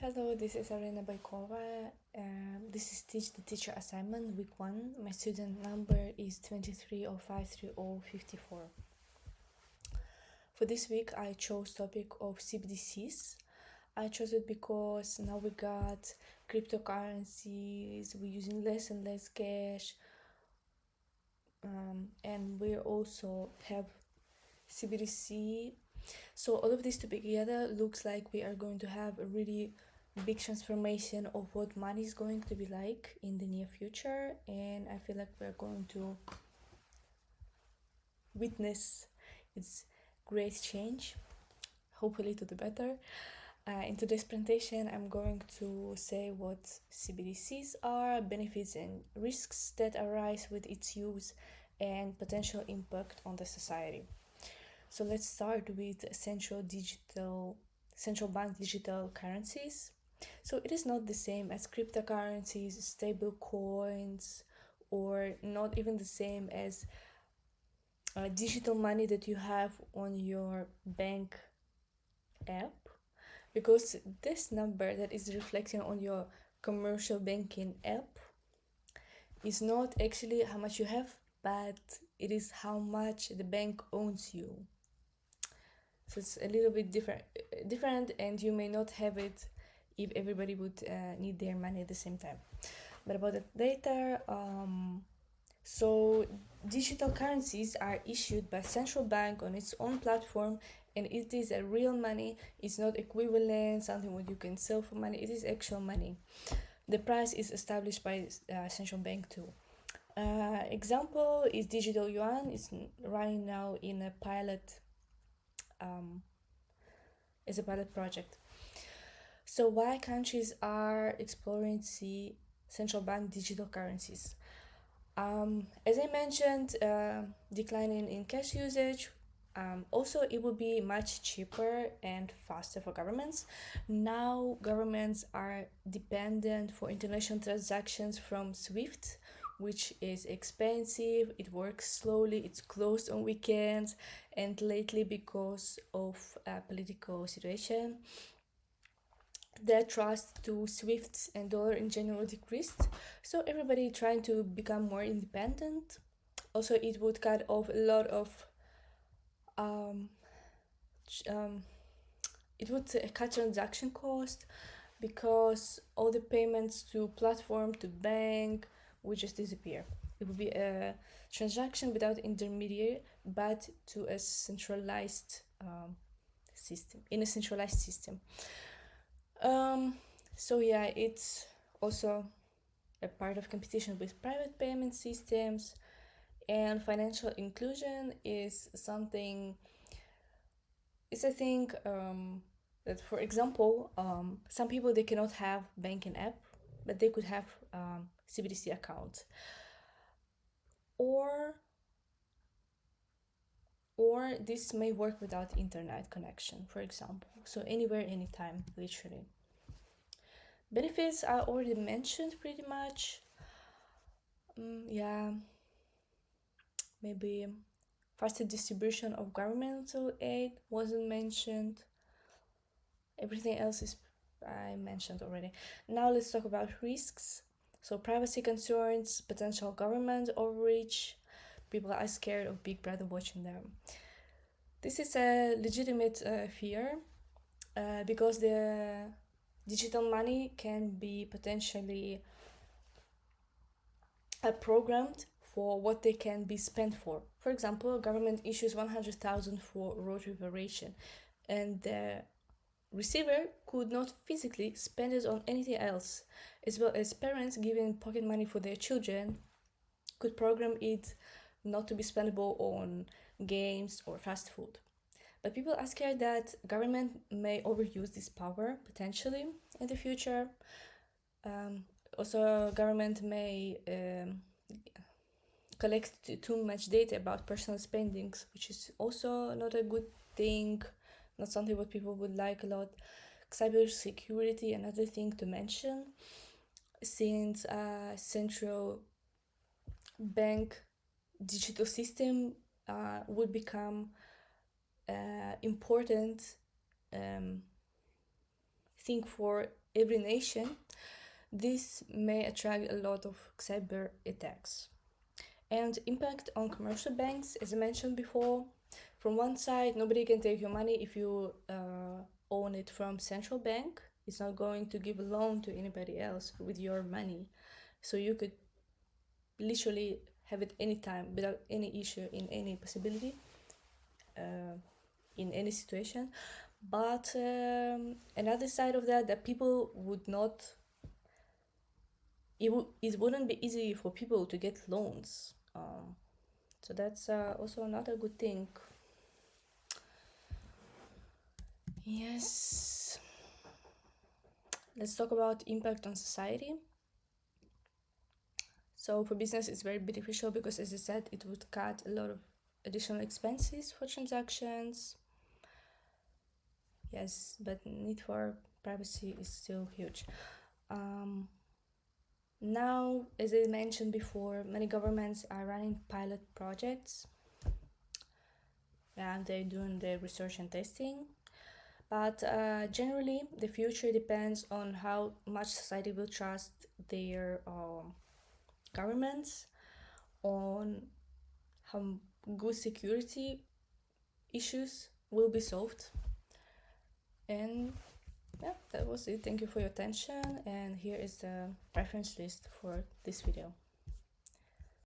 Hello, this is Arena Baikova. This is Teach the Teacher assignment, week 1. My student number is 23053054. For this week, I chose topic of CBDCs. I chose it because now we got cryptocurrencies, we're using less and less cash, and we also have CBDC. So all of this together looks like we are going to have a really big transformation of what money is going to be like in the near future, and I feel like we're going to witness its great change, hopefully to the better. In today's presentation, I'm going to say what CBDCs are, benefits and risks that arise with its use, and potential impact on the society. So let's start with central bank digital currencies. So it is not the same as cryptocurrencies, stable coins, or not even the same as digital money that you have on your bank app, because this number that is reflecting on your commercial banking app is not actually how much you have, but it is how much the bank owns you. So it's a little bit different, and you may not have it if everybody would need their money at the same time. But about that later. So digital currencies are issued by central bank on its own platform, and it is a real money. It's not equivalent, something what you can sell for money. It is actual money. The price is established by central bank too. Example is digital yuan. It's running now in a pilot as a pilot project. So why countries are exploring central bank digital currencies? As I mentioned, declining in cash usage. Also, it will be much cheaper and faster for governments. Now, governments are dependent for international transactions from SWIFT, which is expensive, it works slowly, it's closed on weekends, and lately, because of political situation, their trust to SWIFT and dollar in general decreased. So everybody trying to become more independent. Also, it would cut off a lot of it would cut transaction cost, because all the payments to platform, to bank, would just disappear. It would be a transaction without intermediary, but to a centralized system, in a centralized system. So yeah, it's also a part of competition with private payment systems, and financial inclusion is something. It's a thing that, for example, some people, they cannot have banking app, but they could have CBDC account, or this may work without internet connection, for example. So anywhere, anytime, literally. Benefits I already mentioned pretty much. Yeah, maybe faster distribution of governmental aid wasn't mentioned. Everything else is I mentioned already. Now let's talk about risks. So privacy concerns, potential government overreach. People are scared of Big Brother watching them. This is a legitimate fear, because the digital money can be potentially programmed for what they can be spent for. For example, government issues 100,000 for road reparation, and the receiver could not physically spend it on anything else, as well as parents giving pocket money for their children could program it not to be spendable on games or fast food. But people are scared that government may overuse this power potentially in the future. Also, government may collect too much data about personal spendings, which is also not a good thing, not something what people would like a lot. Cyber security, another thing to mention, since central bank digital system would become important thing think for every nation, this may attract a lot of cyber attacks. And impact on commercial banks, as I mentioned before, from one side, nobody can take your money if you own it from central bank. It's not going to give a loan to anybody else with your money. So you could literally have it anytime without any issue in any possibility, in any situation. But another side of that people would not, it wouldn't be easy for people to get loans. So that's also another good thing. Yes. Let's talk about impact on society. So for business, it's very beneficial because, as I said, it would cut a lot of additional expenses for transactions. Yes, but need for privacy is still huge. Now, as I mentioned before, many governments are running pilot projects and they're doing their research and testing. But generally, the future depends on how much society will trust their governments, on how good security issues will be solved. And yeah, that was it. Thank you for your attention, and here is the reference list for this video.